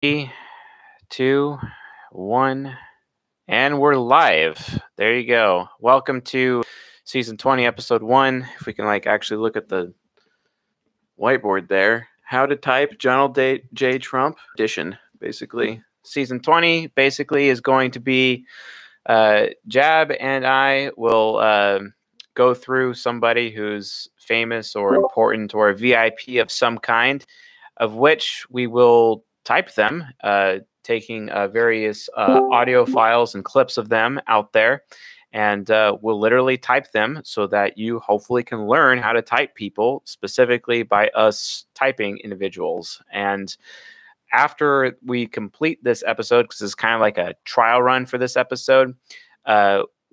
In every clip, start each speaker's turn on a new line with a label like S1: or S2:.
S1: 3, 2, 1, and we're live. There you go. Welcome to season 20, episode 1. If we can actually look at the whiteboard there. How to type Donald J. Trump edition, basically. Season 20 basically is going to be Jab and I will go through somebody who's famous or important or a VIP of some kind, of which we will type them, taking various audio files and clips of them out there, and we'll literally type them so that you hopefully can learn how to type people, specifically by us typing individuals. And after we complete this episode, because it's kind of like a trial run for this episode,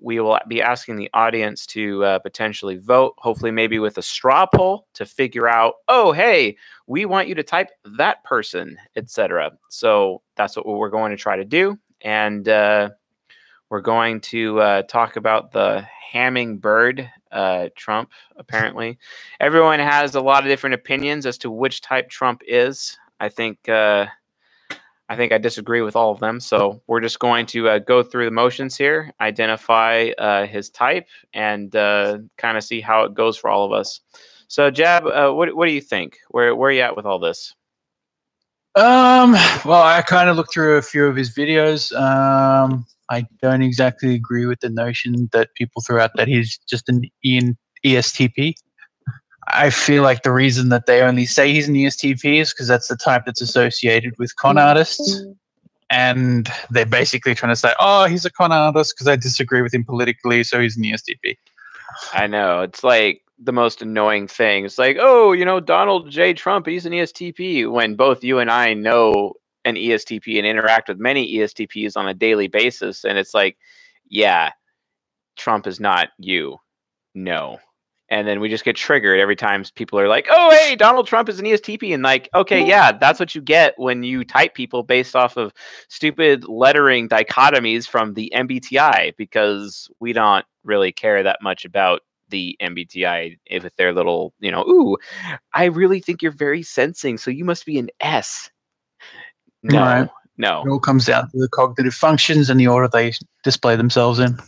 S1: we will be asking the audience to potentially vote, hopefully maybe with a straw poll to figure out, oh, hey, we want you to type that person, etc. So that's what we're going to try to do. And we're going to talk about the hummingbird Trump, apparently. Everyone has a lot of different opinions as to which type Trump is. I think I disagree with all of them. So we're just going to go through the motions here, identify his type, and kind of see how it goes for all of us. So, Jab, what do you think? Where are you at with all this?
S2: Well, I kind of looked through a few of his videos. I don't exactly agree with the notion that people throw out that he's just an ESTP. I feel like the reason that they only say he's an ESTP is because that's the type that's associated with con artists. And they're basically trying to say, oh, he's a con artist because I disagree with him politically, so he's an ESTP.
S1: I know. It's like the most annoying thing. It's like, oh, Donald J. Trump, he's an ESTP, when both you and I know an ESTP and interact with many ESTPs on a daily basis. And it's like, yeah, Trump is not you. No. And then we just get triggered every time people are like, oh, hey, Donald Trump is an ESTP. And okay, yeah, that's what you get when you type people based off of stupid lettering dichotomies from the MBTI, because we don't really care that much about the MBTI if they're little, ooh, I really think you're very sensing, so you must be an S. No,
S2: right.
S1: No.
S2: It all comes down to the cognitive functions and the order they display themselves in.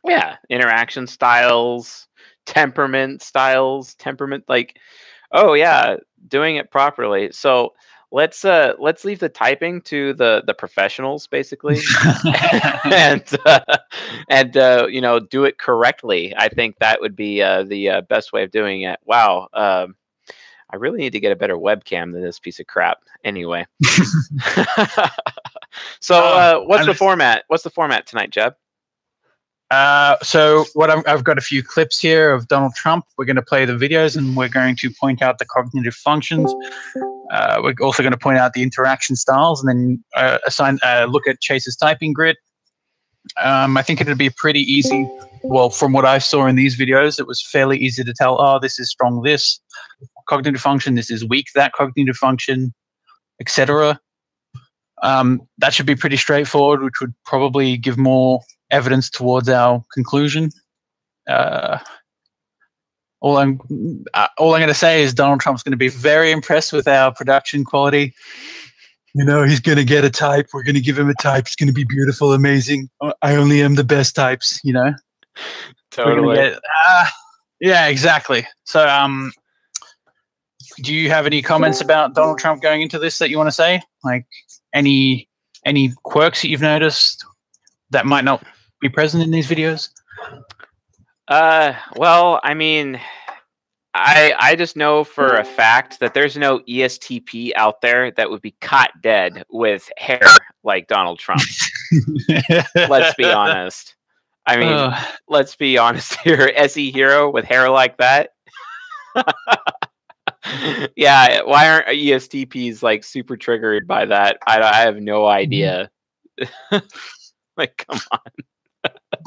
S1: Yeah, interaction styles, temperament, oh yeah, doing it properly. So let's leave the typing to the professionals, basically, and do it correctly. I think that would be the best way of doing it. Wow, I really need to get a better webcam than this piece of crap. Anyway, so what's the format? What's the format tonight, Jeb?
S2: So I've got a few clips here of Donald Trump. We're going to play the videos, and we're going to point out the cognitive functions. We're also going to point out the interaction styles, and then look at Chase's typing grid. I think it'd be pretty easy. Well, from what I saw in these videos, it was fairly easy to tell, oh, this is strong, this cognitive function, this is weak, that cognitive function, etc. That should be pretty straightforward, which would probably give more evidence towards our conclusion. All I'm going to say is Donald Trump's going to be very impressed with our production quality. He's going to get a type. We're going to give him a type. It's going to be beautiful, amazing. I only am the best types.
S1: Totally.
S2: Yeah, exactly. So, do you have any comments about Donald Trump going into this that you want to say? Like any quirks that you've noticed that might not be present in these videos?
S1: Well, I mean, I just know for a fact that there's no ESTP out there that would be caught dead with hair like Donald Trump. Let's be honest. I mean, let's be honest here. SE Hero with hair like that. Yeah, why aren't ESTPs super triggered by that? I have no idea. Come on.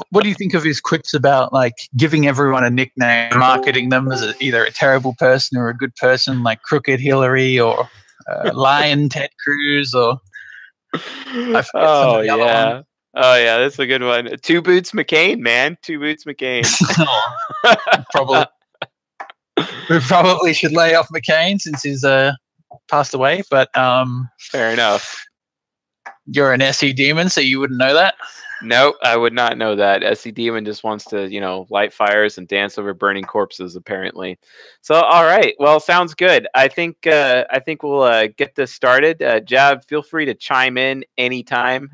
S2: What do you think of his quips about giving everyone a nickname, marketing them as either a terrible person or a good person, like Crooked Hillary or Lion Ted Cruz, or
S1: oh yeah, that's a good one. Two Boots McCain, man, Two Boots McCain.
S2: We probably should lay off McCain since he's passed away, but
S1: fair enough.
S2: You're an SE demon, so you wouldn't know that.
S1: Nope, I would not know that. SE Demon just wants to, light fires and dance over burning corpses, apparently. So, all right. Well, sounds good. I think we'll get this started. Jab, feel free to chime in anytime.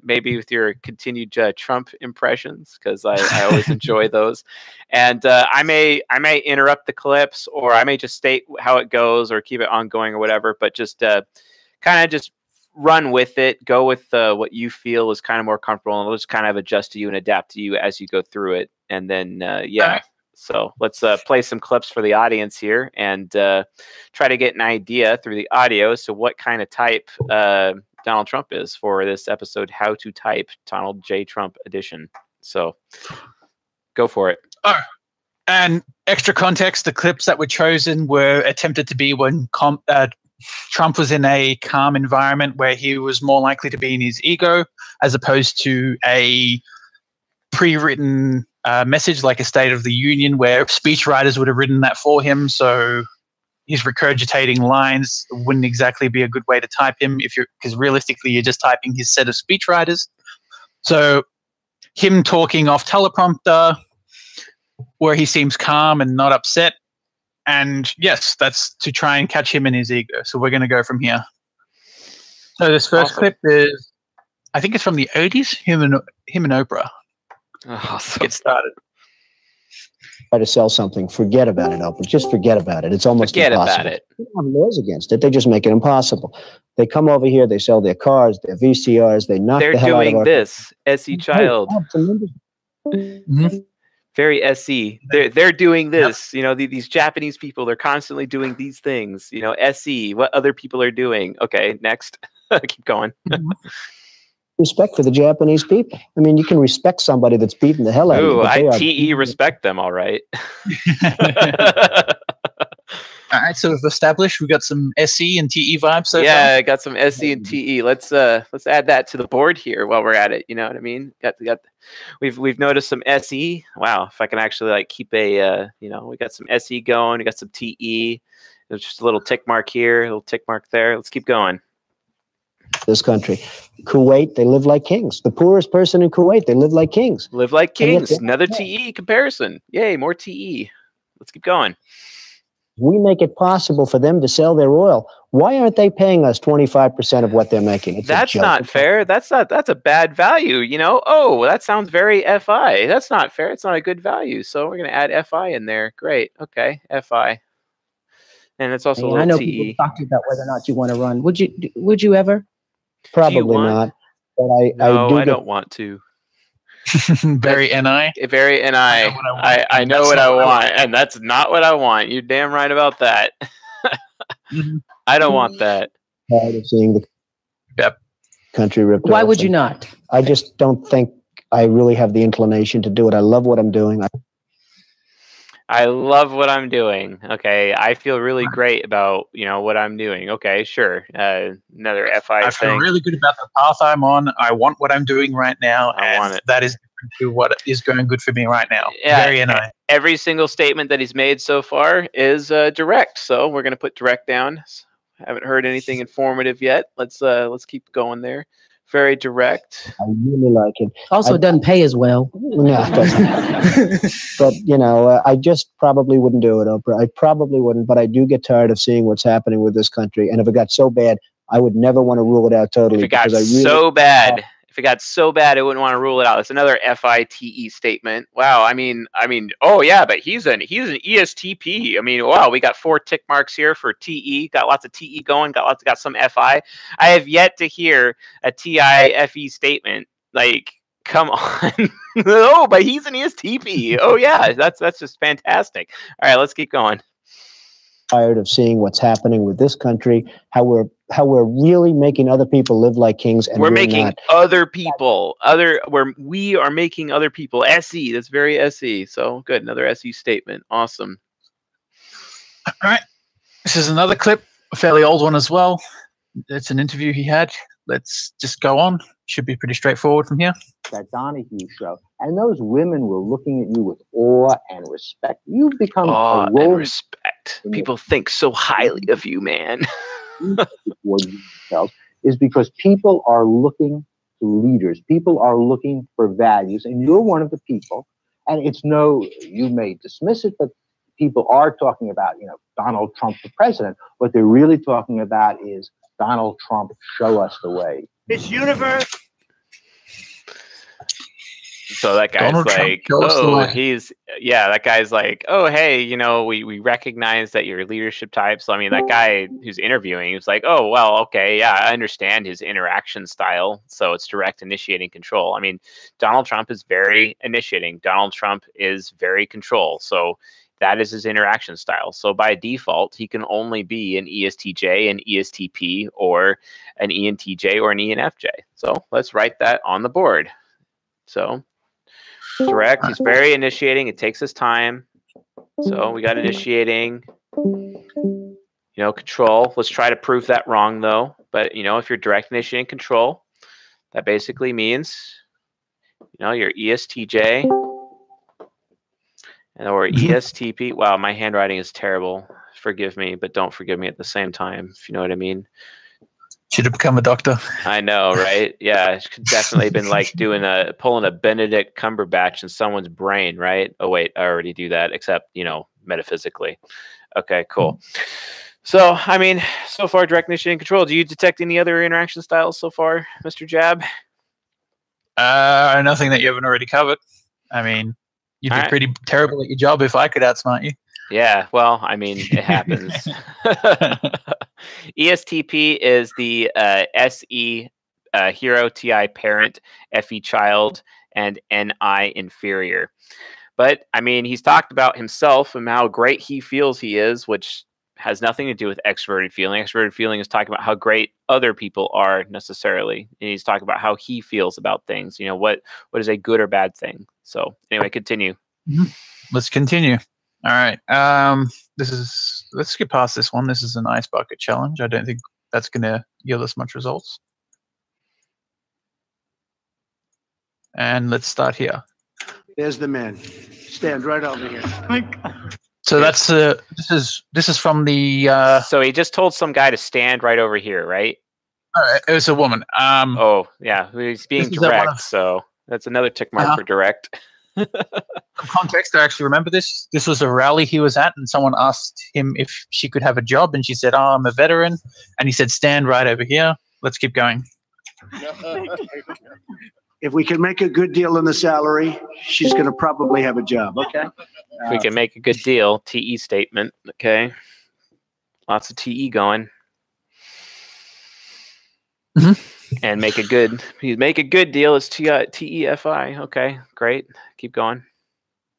S1: Maybe with your continued Trump impressions, because I always enjoy those. And I may interrupt the clips, or I may just state how it goes, or keep it ongoing, or whatever. But just kind of just run with it, go with what you feel is kind of more comfortable, and we'll just kind of adjust to you and adapt to you as you go through it. And then, yeah, so let's play some clips for the audience here and try to get an idea through the audio. So what kind of type Donald Trump is for this episode, How to Type Donald J. Trump edition. So go for it.
S2: Oh, and extra context, the clips that were chosen were attempted to be when Trump was in a calm environment where he was more likely to be in his ego, as opposed to a pre-written message like a State of the Union where speechwriters would have written that for him. So his regurgitating lines wouldn't exactly be a good way to type him because realistically you're just typing his set of speechwriters. So him talking off teleprompter where he seems calm and not upset. And yes, that's to try and catch him in his ego. So we're going to go from here. So this first clip is, I think it's from the 80s, him and Oprah.
S1: Awesome.
S2: Get started.
S3: Try to sell something, forget about it, Oprah. Just forget about it. It's almost impossible.
S1: About it.
S3: They don't have laws against it. They just make it impossible. They come over here, they sell their cars, their VCRs, they knock the hell out of our...
S1: They're doing this, SE Child.
S2: Mm-hmm.
S1: Very SE. They're doing this. Yep. These Japanese people, they're constantly doing these things. SE, what other people are doing. Okay, next. Keep going.
S3: Respect for the Japanese people. I mean, you can respect somebody that's beating the hell out of you.
S1: I TE respect them, all right.
S2: All right, so we've established we've got some SE and TE vibes so far.
S1: Yeah, I got some SE and TE. Let's add that to the board here while we're at it. You know what I mean? We've noticed some SE. Wow, if I can actually keep a we got some SE going, we got some TE. There's just a little tick mark here, a little tick mark there. Let's keep going.
S3: This country. Kuwait, they live like kings. The poorest person in Kuwait, they live like kings.
S1: Live like kings. Another TE comparison. Yay, more TE. Let's keep going.
S3: We make it possible for them to sell their oil. Why aren't they paying us 25% of what they're making?
S1: That's not fair. That's a bad value. Oh, that sounds very FI. That's not fair. It's not a good value. So we're going to add FI in there. Great. Okay. FI. And it's also a little
S4: I know
S1: TE.
S4: people talk to you about whether or not you want to run. Would you ever?
S3: Probably not. But I
S1: don't want to.
S2: Very NI.
S1: Very NI. I know what I want, and that's not what I want. You're damn right about that. I don't want that.
S3: Tired of seeing the country ripped off.
S4: Why would you not?
S3: I just don't think I really have the inclination to do it. I love what I'm doing.
S1: I love what I'm doing. Okay, I feel really great about what I'm doing. Okay, sure. Another FI
S2: I
S1: thing.
S2: feel really good about the path I'm on. I want what I'm doing right now.
S1: I want it.
S2: That is different to what is going good for me right now.
S1: Yeah,
S2: very NI.
S1: Every single statement that he's made so far is direct. So we're gonna put direct down. Haven't heard anything informative yet. Let's keep going there. Very direct.
S3: I really like it.
S4: Also, it doesn't pay as well.
S3: No, it doesn't. But, I just probably wouldn't do it, Oprah. I probably wouldn't, but I do get tired of seeing what's happening with this country. And if it got so bad, I would never want to rule it out totally.
S1: If it got so bad, I wouldn't want to rule it out. It's another FITE statement. Wow. I mean, oh yeah, but he's an ESTP. I mean, wow, we got 4 tick marks here for TE. Got lots of TE going. Got some FI. I have yet to hear a TIFE statement. Like, come on. Oh, but he's an ESTP. Oh yeah, that's just fantastic. All right, let's keep going.
S3: Tired of seeing what's happening with this country, how we're really making other people live like kings, and
S1: we are making other people making other people SE. That's very SE. So good, another SE statement. Awesome.
S2: All right, this is another clip, a fairly old one as well. It's an interview he had. Let's just go on. Should be pretty straightforward from here.
S5: That Donahue show.
S3: and those women were looking at you with awe and respect. You've become
S1: Awe
S3: a
S1: and
S3: role
S1: respect. People think so highly of you, man.
S3: Is because people are looking to leaders. People are looking for values, and you're one of the people. And it's you may dismiss it, but people are talking about, Donald Trump, the president. What they're really talking about is Donald Trump, show us the way.
S5: This universe.
S1: So that guy's
S2: Donald
S1: like,
S2: Trump,
S1: that guy's like, oh, hey, we recognize that you're a leadership type. So, I mean, that guy who's interviewing, he was like, oh, well, okay, yeah, I understand his interaction style. So it's direct initiating control. I mean, Donald Trump is very initiating. Donald Trump is very control. So that is his interaction style. So by default, he can only be an ESTJ, an ESTP, or an ENTJ, or an ENFJ. So let's write that on the board. So direct, he's very initiating. It takes his time. So we got initiating, control. Let's try to prove that wrong, though. But, if you're direct initiating control, that basically means, you're ESTJ or ESTP. Wow, my handwriting is terrible. Forgive me, but don't forgive me at the same time, if you know what I mean.
S2: Should have become a doctor.
S1: I know, right? Yeah, it could definitely been like pulling a Benedict Cumberbatch in someone's brain, right? Oh wait, I already do that, except metaphysically. Okay, cool. So, I mean, so far, direct initiating control. Do you detect any other interaction styles so far, Mr. Jab?
S2: Nothing that you haven't already covered. I mean, you'd be pretty terrible at your job if I could outsmart you.
S1: Yeah, well, I mean, it happens. ESTP is the SE hero, TI parent, FE child, and NI inferior. But, I mean, he's talked about himself and how great he feels he is, which has nothing to do with extroverted feeling. Extroverted feeling is talking about how great other people are necessarily. And he's talking about how he feels about things. What is a good or bad thing? So, anyway, continue.
S2: Let's continue. All right. Let's skip past this one. This is an ice bucket challenge. I don't think that's going to yield us much results. And let's start here.
S5: There's the man. Stand right over here.
S2: So that's this is from the.
S1: So he just told some guy to stand right over here, right?
S2: It was a woman.
S1: Oh yeah, he's being direct. So that's another tick mark for direct.
S2: Some context, I actually remember this. This was a rally he was at, and someone asked him if she could have a job, and she said, "Oh, I'm a veteran," and he said, "Stand right over here. Let's keep going."
S5: If we can make a good deal on the salary, she's going to probably have a job. Okay.
S1: If we can make a good deal, TE statement. Okay. Lots of TE going. And make a good deal is TEFI. Okay, great. Keep going.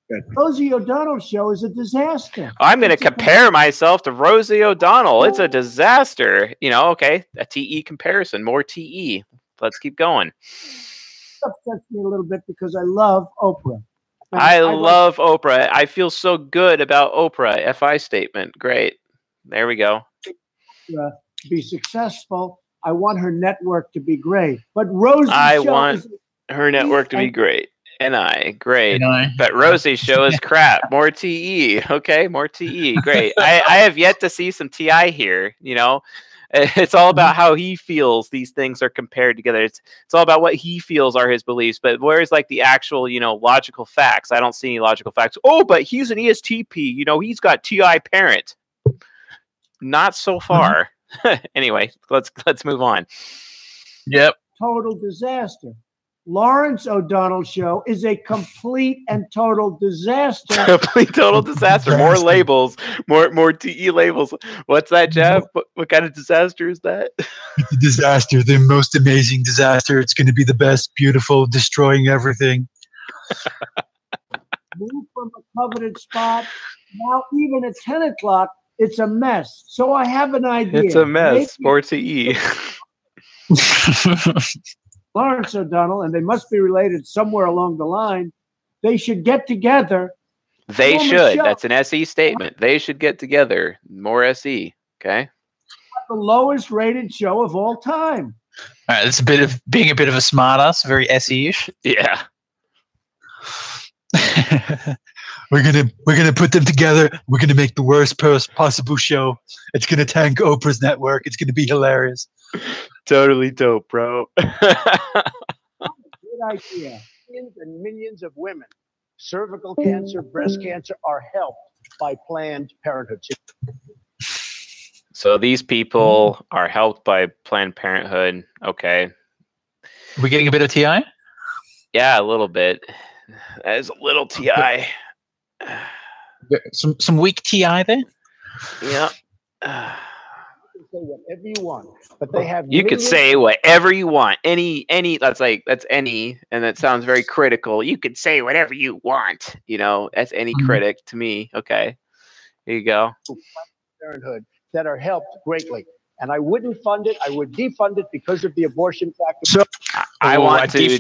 S5: Good. Rosie O'Donnell's show is a disaster.
S1: I'm going to compare myself to Rosie O'Donnell. It's a disaster. Okay, a TE comparison, more TE. Let's keep going.
S5: Upsets me a little bit because I love Oprah.
S1: I love Oprah. I feel so good about Oprah. FI statement. Great. There we go.
S5: To be successful. I want her network to be great. But Rosie's
S1: I want her network to be great. Great. But Rosie's show is crap. More TE. Okay, more TE. Great. I have yet to see some TI here. It's all about how he feels these things are compared together. It's all about what he feels are his beliefs. But where's like the actual, logical facts? I don't see any logical facts. Oh, but he's an ESTP. He's got TI parent. Not so far. Anyway, let's move on.
S2: Yep.
S5: Total disaster. Lawrence O'Donnell's show is a complete and total disaster.
S1: Complete total disaster. More labels, more TE labels. What's that, Jeff? What kind of disaster is that?
S2: It's a disaster. The most amazing disaster. It's going to be the best, beautiful, destroying everything.
S5: Move from a coveted spot. Now, even at 10 o'clock, it's a mess. So I have an idea.
S1: It's a mess. More TE.
S5: Lawrence O'Donnell, and they must be related somewhere along the line. They should get together.
S1: They should. That's an SE statement. They should get together. More SE. Okay.
S5: The lowest rated show of all time.
S2: All right, it's being a bit of a smartass, very SE-ish.
S1: Yeah.
S2: we're gonna put them together. We're gonna make the worst possible show. It's gonna tank Oprah's network. It's gonna be hilarious.
S1: Totally dope, bro.
S5: Good idea. Millions and millions of women, cervical cancer, breast cancer, are helped by Planned Parenthood.
S1: So these people are helped by Planned Parenthood. Okay.
S2: Are we getting a bit of TI?
S1: Yeah, a little bit. That is a little TI.
S2: Some weak TI there.
S1: Yeah.
S5: You can say whatever you want, but they have.
S1: You could say whatever you want. Any. That's any, and that sounds very critical. You could say whatever you want. You know, that's any critic to me. Okay. Here you go.
S5: Parenthood that are helped greatly. And I wouldn't fund it. I would defund it because of the abortion factor. So
S1: I want to.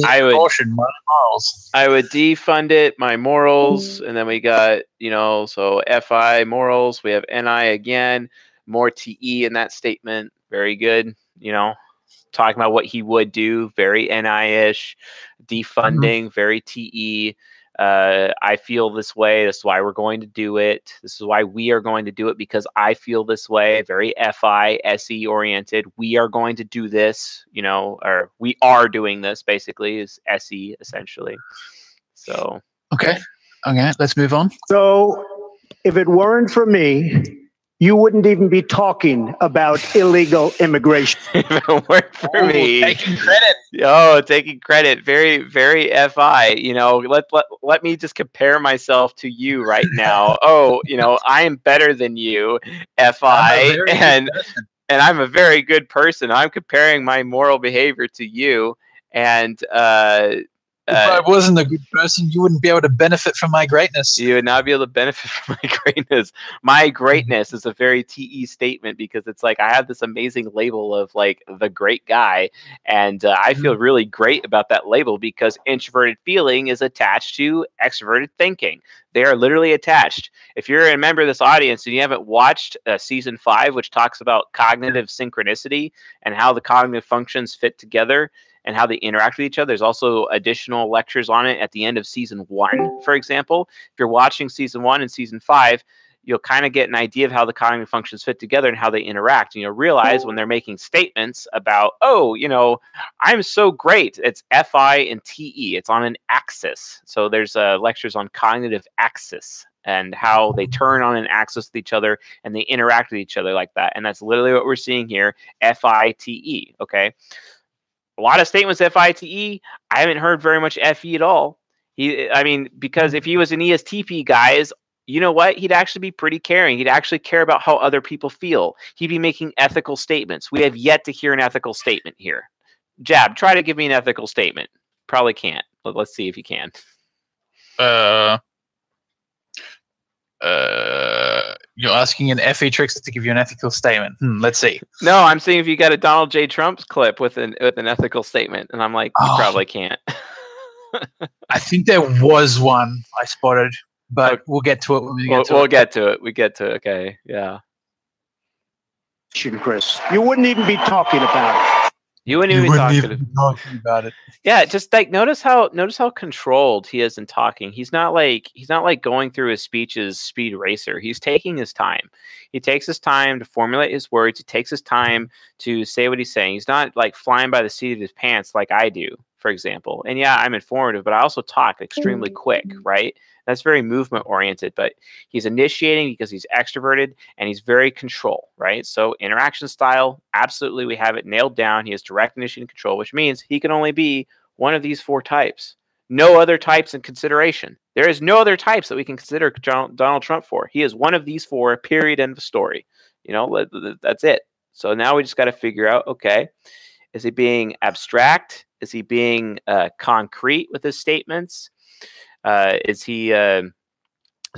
S1: I would.
S2: Abortion, my morals.
S1: I would defund it. My morals, and then we got so FI morals. We have NI again. More TE in that statement. Very good. Talking about what he would do. Very NI-ish. Defunding. Very TE. I feel this way. This is why we're going to do it. This is why we are going to do it, because I feel this way. Very FI, SE oriented. We are going to do this, or we are doing this, basically, is SE essentially. So
S2: okay, let's move on.
S5: So if it weren't for me, you wouldn't even be talking about illegal immigration.
S1: If it weren't for me.
S2: Taking credit.
S1: Taking credit. Very, very FI. Let me just compare myself to you right now. I am better than you, FI, and I'm a very good person. I'm comparing my moral behavior to you, and
S2: if I wasn't a good person, you wouldn't be able to benefit from my greatness.
S1: You would not be able to benefit from my greatness. My greatness is a very TE statement, because it's like I have this amazing label of like the great guy, and I feel really great about that label because introverted feeling is attached to extroverted thinking. They are literally attached. If you're a member of this audience and you haven't watched season 5, which talks about cognitive synchronicity and how the cognitive functions fit together and how they interact with each other. There's also additional lectures on it at the end of season 1, for example. If you're watching season 1 and season 5, you'll kind of get an idea of how the cognitive functions fit together and how they interact. And you'll realize when they're making statements about, I'm so great. It's FI and TE. It's on an axis. So there's lectures on cognitive axis and how they turn on an axis with each other and they interact with each other like that. And that's literally what we're seeing here, FI-TE, okay? A lot of statements FITE. I haven't heard very much FE at all. Because if he was an ESTP, guys, you know what? He'd actually be pretty caring. He'd actually care about how other people feel. He'd be making ethical statements. We have yet to hear an ethical statement here. Jab, try to give me an ethical statement. Probably can't. But let's see if you can.
S2: You're asking an FE Tricks to give you an ethical statement. Let's see.
S1: No, I'm saying if you got a Donald J. Trump's clip with an ethical statement, and I'm like, you probably can't.
S2: I think there was one I spotted, but we'll get to it when we get to it.
S1: We'll get to it. We get to it. Okay, yeah.
S5: Chris, you wouldn't even be talking about it.
S1: You wouldn't even be talking
S2: about it.
S1: Yeah, just like notice how controlled he is in talking. He's not like going through his speeches speed racer. He's taking his time. He takes his time to formulate his words. He takes his time to say what he's saying. He's not like flying by the seat of his pants like I do, for example. And yeah, I'm informative, but I also talk extremely quick, right? That's very movement oriented, but he's initiating because he's extroverted and he's very control, right? So interaction style, absolutely, we have it nailed down. He has direct initiating control, which means he can only be one of these 4 types. No other types in consideration. There is no other types that we can consider Donald Trump for. He is one of these 4, period, end of story. That's it. So now we just got to figure out, okay, is he being abstract? Is he being concrete with his statements? Is he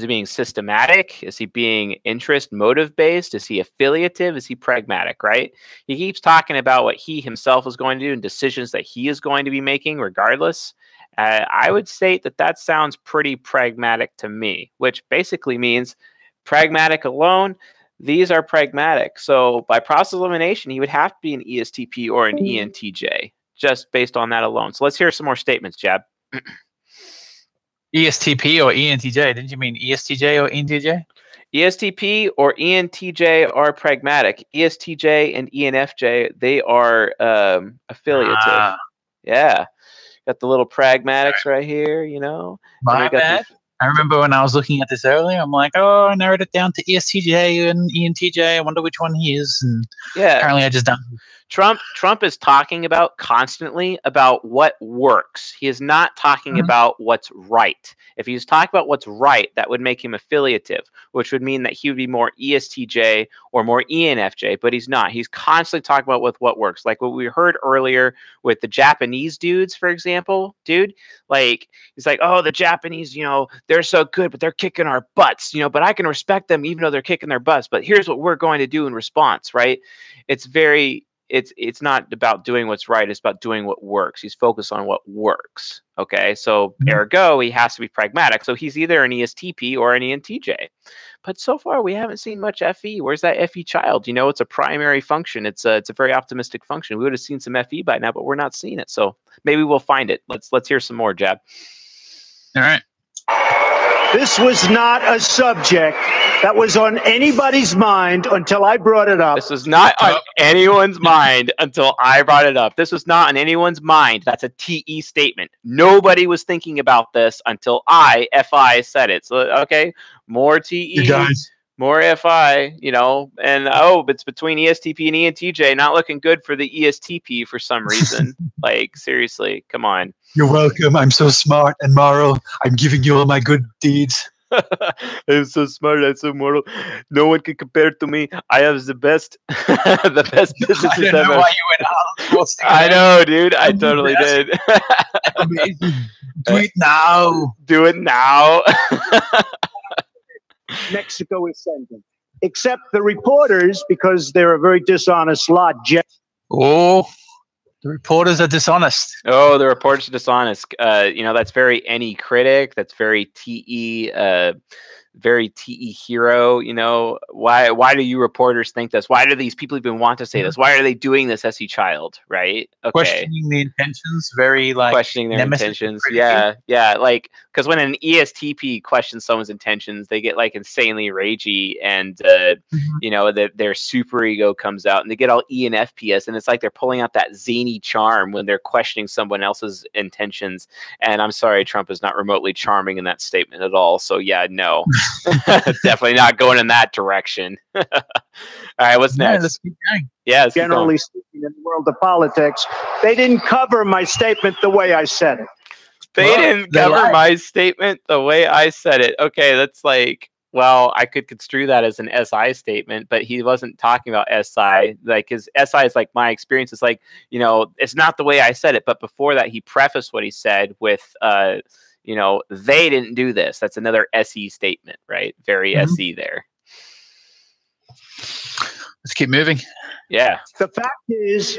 S1: being systematic? Is he being interest motive based? Is he affiliative? Is he pragmatic, right? He keeps talking about what he himself is going to do and decisions that he is going to be making regardless. I would state that sounds pretty pragmatic to me, which basically means pragmatic alone. These are pragmatic. So by process elimination, he would have to be an ESTP or an ENTJ just based on that alone. So let's hear some more statements, Jab.
S2: ESTP or ENTJ? Didn't you mean ESTJ or ENTJ?
S1: ESTP or ENTJ are pragmatic. ESTJ and ENFJ, they are affiliative.
S2: Ah.
S1: Yeah. Got the little pragmatics right here, you know.
S2: My bad. I remember when I was looking at this earlier, I'm like, oh, I narrowed it down to ESTJ and ENTJ. I wonder which one he is. And
S1: yeah,
S2: apparently I just done.
S1: Trump is talking about constantly about what works. He is not talking about what's right. If he's talking about what's right, that would make him affiliative, which would mean that he would be more ESTJ or more ENFJ, but he's not. He's constantly talking about with what works. Like what we heard earlier with the Japanese dudes, for example, dude, like he's like, oh, the Japanese, you know, they're so good, but they're kicking our butts, you know, but I can respect them even though they're kicking their butts. But here's what we're going to do in response, right? It's not about doing what's right. It's about doing what works. He's focused on what works. Okay. So ergo, he has to be pragmatic. So he's either an ESTP or an ENTJ. But so far we haven't seen much FE. Where's that FE child? You know, it's a primary function. It's a very optimistic function. We would have seen some FE by now, but we're not seeing it. So maybe we'll find it. Let's hear some more, Jab.
S2: All right.
S5: This was not a subject that was on anybody's mind until I brought it up.
S1: This was not on anyone's mind until I brought it up. This was not on anyone's mind. That's a TE statement. Nobody was thinking about this until FI said it. So, okay, more TE, more FI, you know, and it's between ESTP and ENTJ. Not looking good for the ESTP for some reason. Like, seriously, come on.
S2: You're welcome. I'm so smart and moral. I'm giving you all my good deeds.
S1: I'm so smart. I'm so moral. No one can compare to me. I have the best, the best businesses ever.
S2: Why you went out.
S1: I know, dude. I totally did.
S2: Amazing. Do it now.
S1: Do it now.
S5: Mexico is sending, except the reporters, because they're a very dishonest lot.
S2: Oh. The reporters are dishonest.
S1: Oh, the reporters are dishonest. You know, that's very any critic. That's very TE, very TE hero. You know, why do you reporters think this? Why do these people even want to say this? Why are they doing this, SE child? Right? Okay.
S2: Questioning the intentions, very like
S1: questioning their intentions. Yeah, yeah. Like because when an ESTP questions someone's intentions, they get like insanely ragey, and you know their super ego comes out, and they get all ENFPs, and it's like they're pulling out that zany charm when they're questioning someone else's intentions. And I'm sorry, Trump is not remotely charming in that statement at all. So yeah, no. Definitely not going in that direction. All right, what's next?
S2: Let's keep going.
S1: Yeah,
S5: generally speaking, in the world of politics, they didn't cover my statement the way I said it.
S1: They didn't cover my statement the way I said it. Okay, that's like, well, I could construe that as an SI statement, but he wasn't talking about SI. Like his SI is like my experience. It's like, you know, it's not the way I said it. But before that, he prefaced what he said with, you know, they didn't do this. That's another SE statement, right? Very SE there.
S2: Let's keep moving.
S1: Yeah.
S5: The fact is,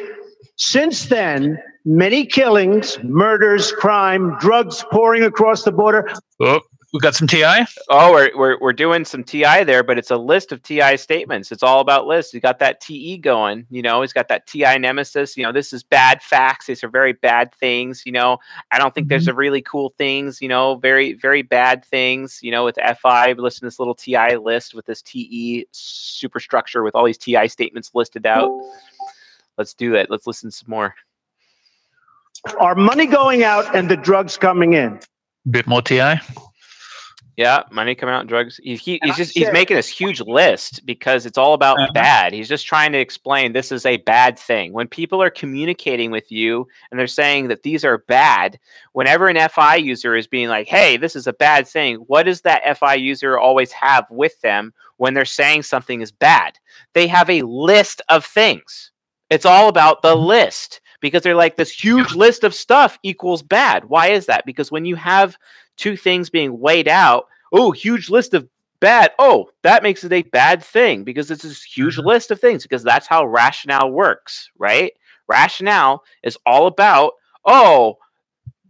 S5: since then, many killings, murders, crime, drugs pouring across the border.
S2: Oh, we got some TI.
S1: Oh, we're doing some TI there, but it's a list of TI statements. It's all about lists. You got that TE going. You know, he's got that TI nemesis. You know, this is bad facts. These are very bad things. You know, I don't think there's a really cool things. You know, very very bad things. You know, with FI, listen to this little TI list with this TE superstructure with all these TI statements listed out. Let's do it. Let's listen some more.
S5: Our money going out and the drugs coming in.
S2: Bit more TI.
S1: Yeah, money coming out, drugs. He's making this huge list because it's all about bad. He's just trying to explain this is a bad thing. When people are communicating with you and they're saying that these are bad, whenever an FI user is being like, hey, this is a bad thing, what does that FI user always have with them when they're saying something is bad? They have a list of things. It's all about the list because they're like this huge list of stuff equals bad. Why is that? Because when you have two things being weighed out, oh, huge list of bad. Oh, that makes it a bad thing because it's this huge list of things because that's how rationale works, right? Rationale is all about, oh,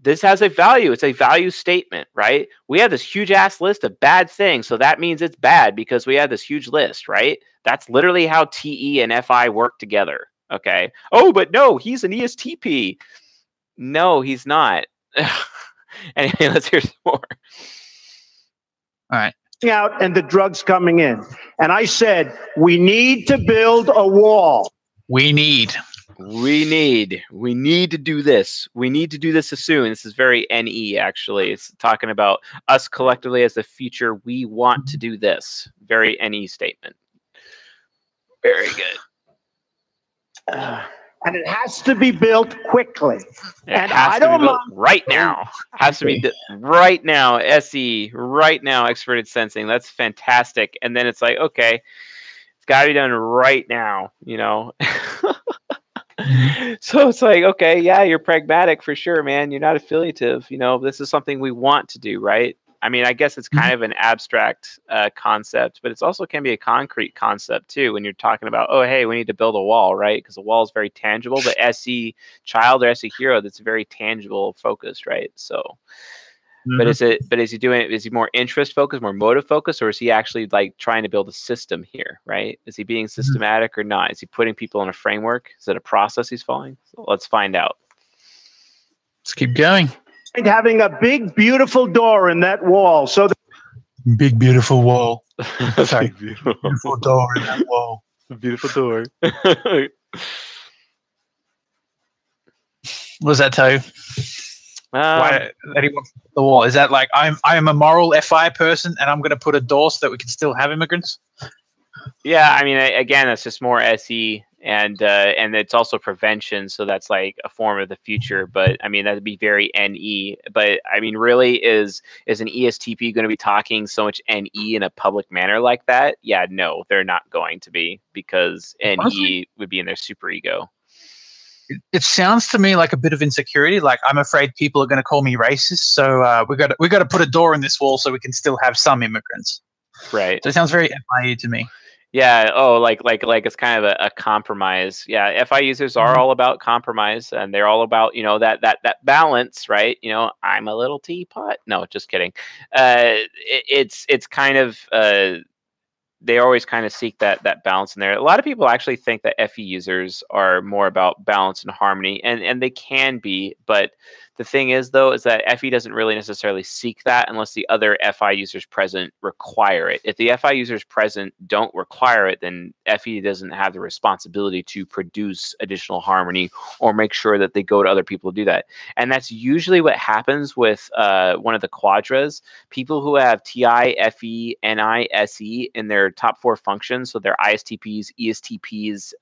S1: this has a value. It's a value statement, right? We have this huge ass list of bad things. So that means it's bad because we have this huge list, right? That's literally how TE and FI work together. Okay. Oh, but no, he's an ESTP. No, he's not. Anyway, let's hear some more.
S2: All right.
S5: Out and the drugs coming in. And I said, we need to build a wall.
S2: We need
S1: to do this. We need to do this as soon. This is very NE, actually. It's talking about us collectively as the future. We want to do this. Very NE statement. Very good.
S5: And it has to be built quickly.
S1: And I don't know right now. Has to be right now. SE right now. Experted sensing. That's fantastic. And then it's like, okay, it's got to be done right now. You know. So it's like, okay, yeah, you're pragmatic for sure, man. You're not affiliative. You know, this is something we want to do, right? I mean, I guess it's kind of an abstract concept, but it's also can be a concrete concept too. When you're talking about, oh, hey, we need to build a wall, right? Because the wall is very tangible. But SE child or SE hero, that's very tangible, focused, right? So, but is he doing it? Is he more interest focused, more motive focused, or is he actually like trying to build a system here, right? Is he being systematic or not? Is he putting people in a framework? Is it a process he's following? So let's find out.
S2: Let's keep going.
S5: Having a big, beautiful door in that wall. So
S2: big, beautiful wall. Sorry,
S1: beautiful
S2: door in that wall.
S1: Beautiful door.
S2: What does that tell you? Why that he wants the wall? Is that like I am a moral FI person and I'm going to put a door so that we can still have immigrants?
S1: Yeah, I mean, again, that's just more SE, and it's also prevention, so that's like a form of the future. But I mean, that'd be very NE. But I mean, really, is an ESTP going to be talking so much NE in a public manner like that? Yeah, no, they're not going to be, because NE honestly would be in their super ego.
S2: It sounds to me like a bit of insecurity. Like, I'm afraid people are going to call me racist, so we got to put a door in this wall so we can still have some immigrants.
S1: Right.
S2: So it sounds very FIU to me.
S1: Yeah. Oh, like it's kind of a compromise. Yeah. FI users are all about compromise, and they're all about, you know, that balance, right? You know, I'm a little teapot. No, just kidding. It's kind of they always kind of seek that balance in there. A lot of people actually think that FE users are more about balance and harmony, and they can be, but the thing is, though, is that FE doesn't really necessarily seek that unless the other FI users present require it. If the FI users present don't require it, then FE doesn't have the responsibility to produce additional harmony or make sure that they go to other people to do that. And that's usually what happens with one of the quadras. People who have TI, FE, NI, SE in their top 4 functions, so they're ISTPs, ESTPs,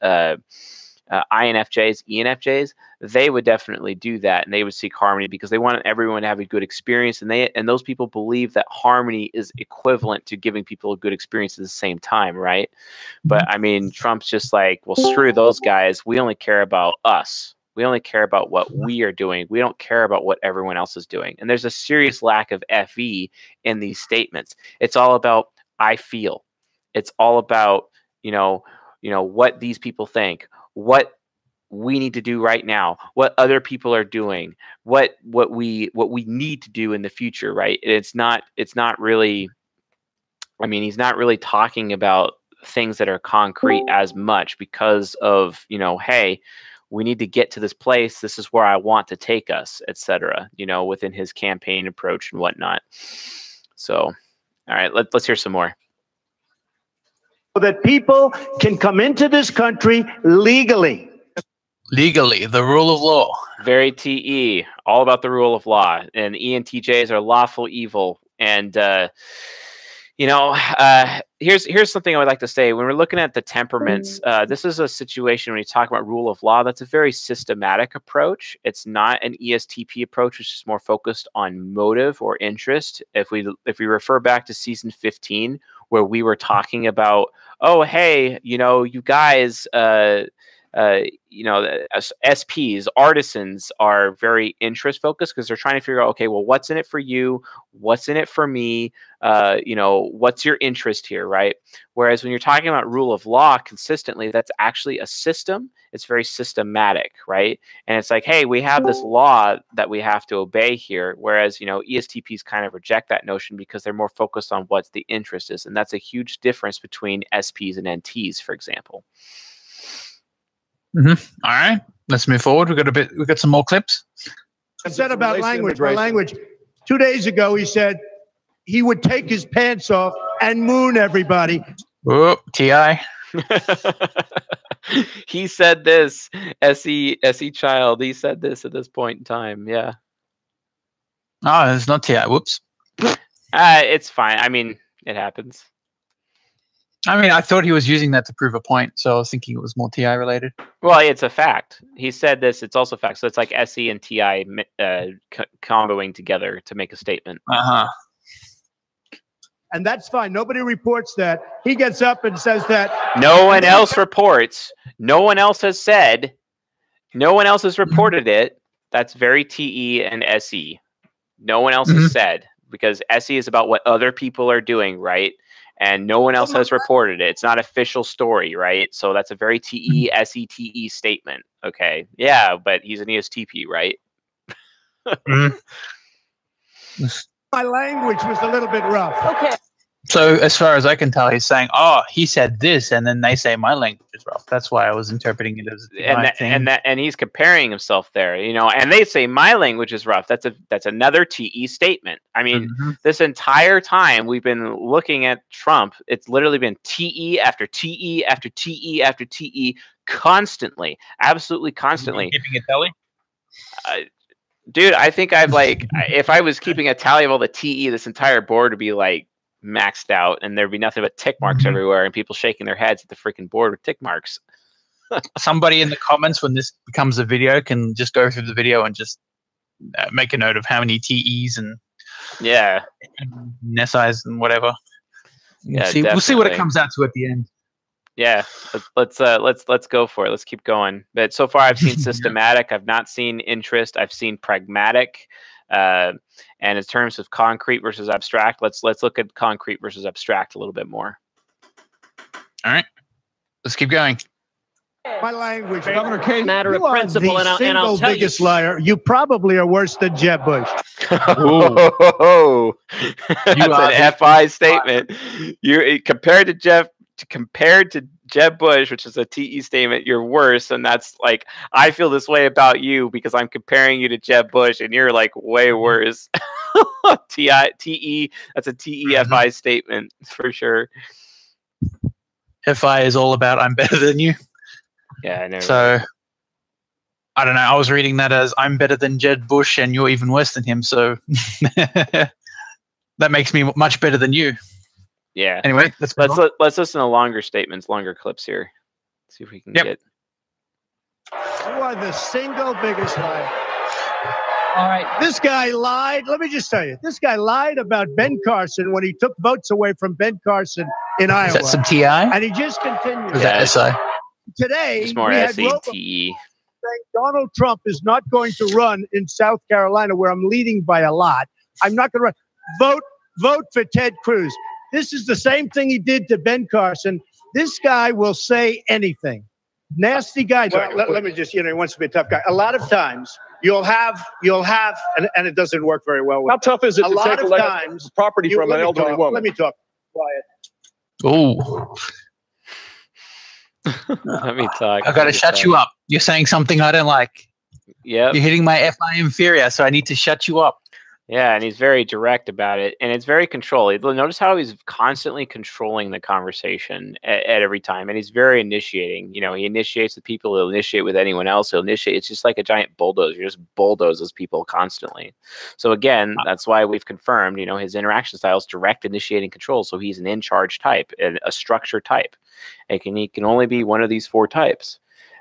S1: INFJs, ENFJs, they would definitely do that, and they would seek harmony because they want everyone to have a good experience, and those people believe that harmony is equivalent to giving people a good experience at the same time, right? But I mean, Trump's just like, well, screw those guys. We only care about us. We only care about what we are doing. We don't care about what everyone else is doing. And there's a serious lack of FE in these statements. It's all about I feel. It's all about, you know, what these people think, what we need to do right now, what other people are doing, what we need to do in the future, right? It's not really, I mean, he's not really talking about things that are concrete as much because of, you know, hey, we need to get to this place. This is where I want to take us, etc. You know, within his campaign approach and whatnot. So, all right, let's hear some more.
S5: So that people can come into this country legally.
S2: Legally, the rule of law.
S1: Very TE, all about the rule of law. And ENTJs are lawful evil. And, you know, here's something I would like to say. When we're looking at the temperaments, this is a situation when you talk about rule of law, that's a very systematic approach. It's not an ESTP approach, which is more focused on motive or interest. If we refer back to season 15, where we were talking about, oh, hey, you know, you guys, you know, SPs, artisans are very interest focused because they're trying to figure out, okay, well, what's in it for you? What's in it for me? You know, what's your interest here, right? Whereas when you're talking about rule of law consistently, that's actually a system. It's very systematic, right? And it's like, hey, we have this law that we have to obey here. Whereas, you know, ESTPs kind of reject that notion because they're more focused on what the interest is. And that's a huge difference between SPs and NTs, for example.
S2: All right, let's move forward. We've got some more clips.
S5: I said about language. My language 2 days ago, he said he would take his pants off and moon everybody.
S2: Whoop, T.I.
S1: He said this, SE Child. He said this at this point in time. Yeah.
S2: Oh, it's not T.I. Whoops.
S1: It's fine. I mean, it happens.
S2: I mean, I thought he was using that to prove a point, so I was thinking it was more T.I. related.
S1: Well, it's a fact. He said this. It's also a fact. So it's like SE and T.I. Comboing together to make a statement.
S2: Uh-huh.
S5: And that's fine. Nobody reports that. He gets up and says that.
S1: No one else reports. No one else has said. No one else has reported it. That's very TE and SE. No one else has said, because SE is about what other people are doing, right? And no one else has reported it. It's not official story, right? So that's a very TE, SETE statement. Okay. Yeah, but he's an ESTP, right?
S5: My language was a little bit rough.
S4: Okay.
S2: So as far as I can tell, he's saying, "Oh, he said this," and then they say my language is rough. That's why I was interpreting it as
S1: and he's comparing himself there, you know. And they say my language is rough. That's another TE statement. I mean, this entire time we've been looking at Trump, it's literally been TE after TE after TE after TE, constantly, absolutely constantly.
S2: Keeping a tally.
S1: Dude, I think I've like, if I was keeping a tally of all the TE, this entire board would be like maxed out, and there'd be nothing but tick marks everywhere, and people shaking their heads at the freaking board with tick marks.
S2: Somebody in the comments, when this becomes a video, can just go through the video and just make a note of how many TEs and SIs and whatever.
S1: Yeah,
S2: we'll see what it comes out to at the end.
S1: Yeah, let's go for it. Let's keep going. But so far, I've seen systematic. I've not seen interest. I've seen pragmatic. And in terms of concrete versus abstract, let's look at concrete versus abstract a little bit more.
S2: All right, let's keep going.
S5: My language,
S4: Governor Kane, matter of principle, and I'll tell
S5: biggest liar. You probably are worse than Jeb Bush.
S1: Oh, that's an FI statement. You compared to Jeb Bush, which is a TE statement, you're worse. And that's like, I feel this way about you because I'm comparing you to Jeb Bush and you're like way worse. TE, that's a TE-FI statement for sure.
S2: FI is all about I'm better than you.
S1: Yeah, I know.
S2: So, I don't know. I was reading that as I'm better than Jeb Bush and you're even worse than him. So, that makes me much better than you.
S1: Yeah.
S2: Anyway, let's
S1: listen to longer statements, longer clips here. See if we can get.
S5: You are the single biggest liar.
S4: All right.
S5: This guy lied. Let me just tell you, this guy lied about Ben Carson when he took votes away from Ben Carson in Iowa.
S2: Is that some TI?
S5: And he just continued.
S2: Is that SI?
S5: Today,
S1: it's more
S5: we had
S1: SE and TE.
S5: saying Donald Trump is not going to run in South Carolina, where I'm leading by a lot. I'm not going to run. Vote for Ted Cruz. This is the same thing he did to Ben Carson. This guy will say anything. Nasty guy. Well, let me just, he wants to be a tough guy. A lot of times you'll have, and it doesn't work very well.
S6: How tough is it to take
S5: times
S6: property from an elderly woman?
S5: Let me talk. Quiet.
S2: Oh.
S1: Let me talk.
S2: I got to shut you up. You're saying something I don't like.
S1: Yeah.
S2: You're hitting my FI inferior, so I need to shut you up.
S1: Yeah, and he's very direct about it, and it's very controlled. Notice how he's constantly controlling the conversation at every time, and he's very initiating. You know, he initiates with people, he'll initiate with anyone else, he'll initiate. It's just like a giant bulldozer. He just bulldozes people constantly. So again, that's why we've confirmed, you know, his interaction style is direct, initiating, control. So he's an in-charge type, a structure type. And he can only be one of these four types.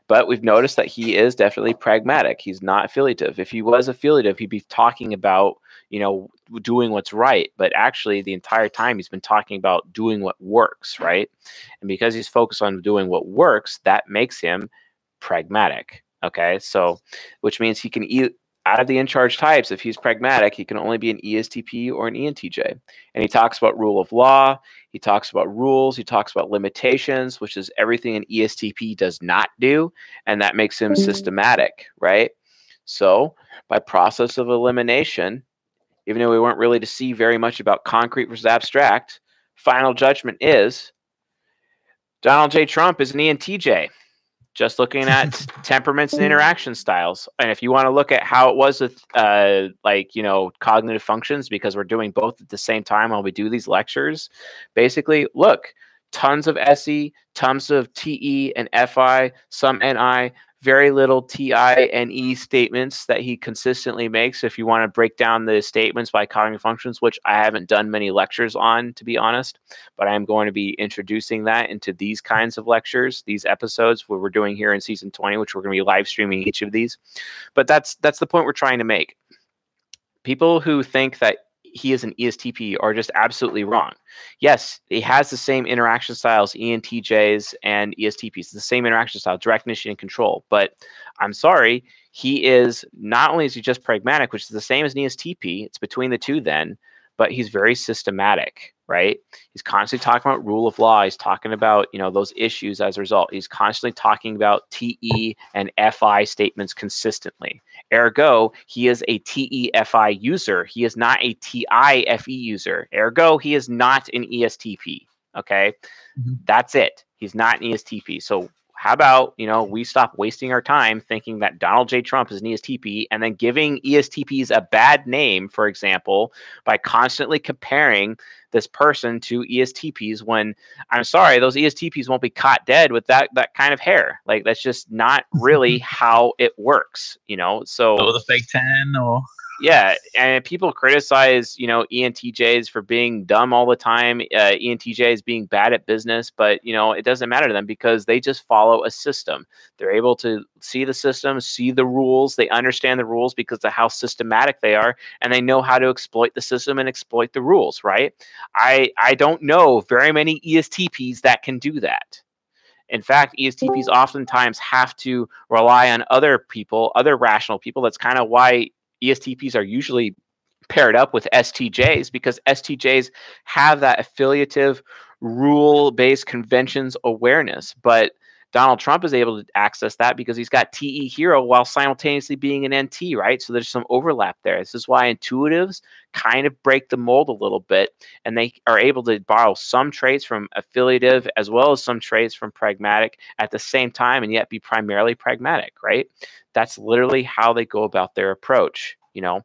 S1: But we've noticed that he is definitely pragmatic. He's not affiliative. If he was affiliative, he'd be talking about, you know, doing what's right. But actually, the entire time he's been talking about doing what works, right? And because he's focused on doing what works, that makes him pragmatic. Okay, so which means he can out of the in-charge types, if he's pragmatic, he can only be an ESTP or an ENTJ. And he talks about rule of law. He talks about rules. He talks about limitations, which is everything an ESTP does not do. And that makes him systematic, right? So by process of elimination, even though we weren't really to see very much about concrete versus abstract, final judgment is Donald J. Trump is an ENTJ. just looking at temperaments and interaction styles. And if you want to look at how it was with like, you know, cognitive functions, because we're doing both at the same time while we do these lectures, basically look, tons of SE, tons of TE and FI, some NI, very little TI and E statements that he consistently makes. If you want to break down the statements by cognitive functions, which I haven't done many lectures on, to be honest, but I am going to be introducing that into these kinds of lectures, these episodes, what we're doing here in season 20, which we're going to be live streaming each of these. But that's the point we're trying to make. People who think that he is an ESTP are just absolutely wrong. Yes, he has the same interaction styles, ENTJs and ESTPs, the same interaction style, direct initiating and control. But I'm sorry, he is, not only is he just pragmatic, which is the same as an ESTP, it's between the two then, but he's very systematic, right? He's constantly talking about rule of law. He's talking about, you know, those issues as a result. He's constantly talking about TE and FI statements consistently. Ergo, he is a TE-FI user. He is not a TI-FE user. Ergo, he is not an ESTP, okay? That's it. He's not an ESTP. So how about, you know, we stop wasting our time thinking that Donald J. Trump is an ESTP and then giving ESTPs a bad name, for example, by constantly comparing this person to ESTPs when, I'm sorry, those ESTPs won't be caught dead with that kind of hair. Like, that's just not really how it works, you know? So,
S2: or the fake tan, or...
S1: Yeah, and people criticize, you know, ENTJs for being dumb all the time, ENTJs being bad at business, but, you know, it doesn't matter to them because they just follow a system. They're able to see the system, see the rules, they understand the rules because of how systematic they are, and they know how to exploit the system and exploit the rules, right? I don't know very many ESTPs that can do that. In fact, ESTPs oftentimes have to rely on other people, other rational people. That's kind of why ESTPs are usually paired up with STJs, because STJs have that affiliative, rule-based conventions awareness. But Donald Trump is able to access that because he's got TE hero while simultaneously being an NT, right? So there's some overlap there. This is why intuitives kind of break the mold a little bit, and they are able to borrow some traits from affiliative as well as some traits from pragmatic at the same time and yet be primarily pragmatic, right? That's literally how they go about their approach, you know?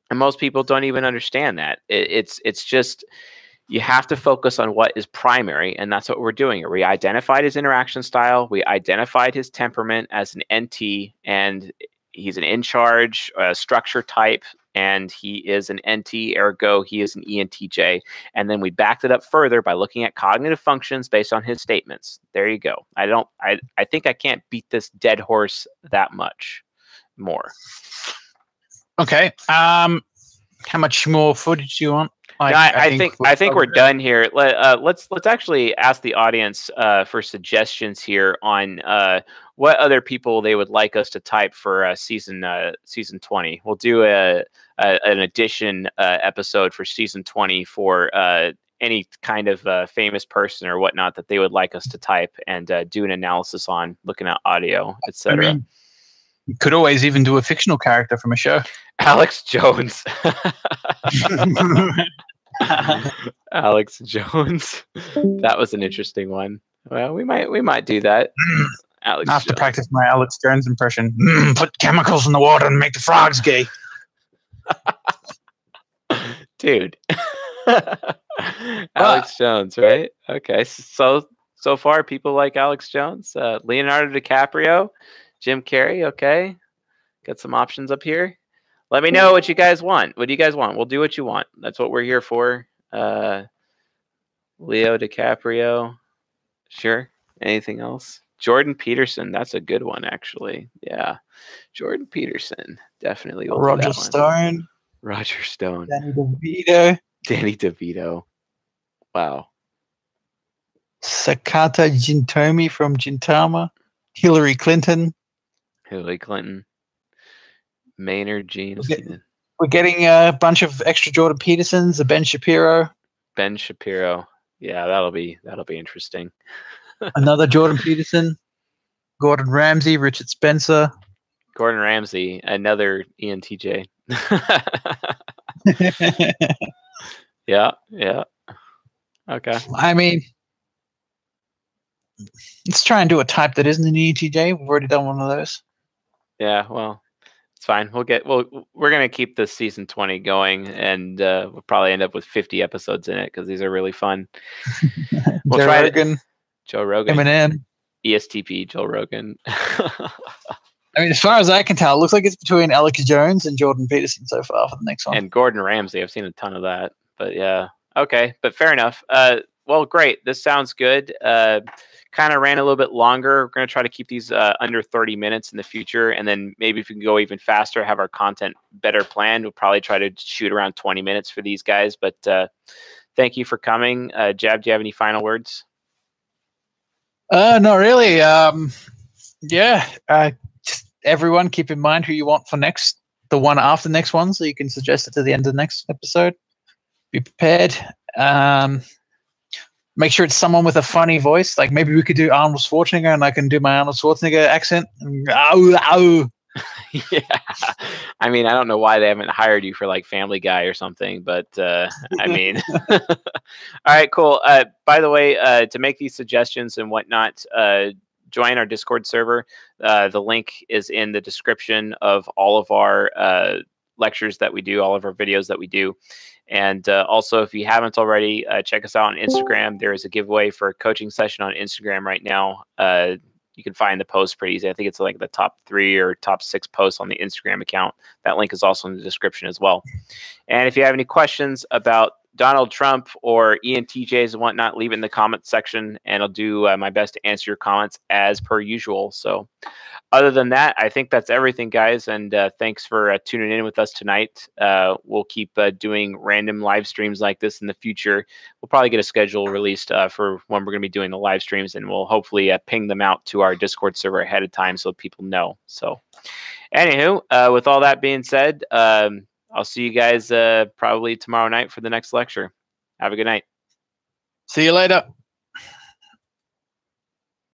S1: And most people don't even understand that. It's just, you have to focus on what is primary, and that's what we're doing. We identified his interaction style. We identified his temperament as an NT, and he's an in-charge structure type, and he is an NT, ergo he is an ENTJ. And then we backed it up further by looking at cognitive functions based on his statements. There you go. I think I can't beat this dead horse that much more.
S2: Okay. How much more footage do you want?
S1: Like, no, I think we're done here. Let's actually ask the audience for suggestions here on what other people they would like us to type for season 20. We'll do an addition episode for season 20 for any kind of famous person or whatnot that they would like us to type and do an analysis on, looking at audio, etc.
S2: I mean, you could always even do a fictional character from a show.
S1: Alex Jones. Alex Jones. That was an interesting one. Well, we might do that. Alex
S2: I have
S1: Jones.
S2: to practice my Alex Jones impression. Put chemicals in the water and make the frogs gay.
S1: Dude. Alex Jones, right? Okay. So far people like Alex Jones. Leonardo DiCaprio, Jim Carrey, okay. Got some options up here. Let me know what you guys want. What do you guys want? We'll do what you want. That's what we're here for. Leo DiCaprio. Sure. Anything else? Jordan Peterson. That's a good one, actually. Yeah. Jordan Peterson. Definitely. We'll
S2: Roger Stone.
S1: Roger Stone.
S2: Danny DeVito.
S1: Danny DeVito. Wow.
S2: Sakata Jintomi from Gintama. Hillary Clinton.
S1: Hillary Clinton. Maynard James.
S2: We're getting a bunch of extra Jordan Petersons, a Ben Shapiro.
S1: Ben Shapiro. Yeah, that'll be interesting.
S2: Another Jordan Peterson. Gordon Ramsay, Richard Spencer.
S1: Gordon Ramsay, another ENTJ. Yeah. Okay.
S2: I mean, let's try and do a type that isn't an ETJ. We've already done one of those.
S1: Yeah, well, it's fine. We're gonna keep this season 20 going, and we'll probably end up with 50 episodes in it because these are really fun. We'll try
S2: Rogan,
S1: Joe Rogan,
S2: Eminem,
S1: ESTP, Joe Rogan.
S2: I mean, as far as I can tell, it looks like it's between Alex Jones and Jordan Peterson so far for the next one.
S1: And Gordon Ramsay. I've seen a ton of that. But yeah. Okay. But fair enough. Well, great. This sounds good. Kind of ran a little bit longer. We're going to try to keep these under 30 minutes in the future. And then maybe if we can go even faster, have our content better planned, we'll probably try to shoot around 20 minutes for these guys. But thank you for coming. Jab, do you have any final words?
S2: Not really. Just everyone keep in mind who you want for next, the one after the next one, so you can suggest it to the end of the next episode. Be prepared. Make sure it's someone with a funny voice. Like maybe we could do Arnold Schwarzenegger, and I can do my Arnold Schwarzenegger accent. Ow, ow.
S1: Yeah. I mean, I don't know why they haven't hired you for like Family Guy or something, but I mean, all right, cool. By the way, to make these suggestions and whatnot, join our Discord server. The link is in the description of all of our lectures that we do, all of our videos that we do. And also, if you haven't already, check us out on Instagram. There is a giveaway for a coaching session on Instagram right now. You can find the post pretty easy. I think it's like the top 3 or top 6 posts on the Instagram account. That link is also in the description as well. And if you have any questions about Donald Trump or ENTJs and whatnot, leave it in the comments section, and I'll do my best to answer your comments as per usual. So other than that, I think that's everything, guys. And thanks for tuning in with us tonight. We'll keep doing random live streams like this in the future. We'll probably get a schedule released for when we're going to be doing the live streams, and we'll hopefully ping them out to our Discord server ahead of time so people know. So anywho, with all that being said, I'll see you guys probably tomorrow night for the next lecture. Have a good night.
S2: See you later.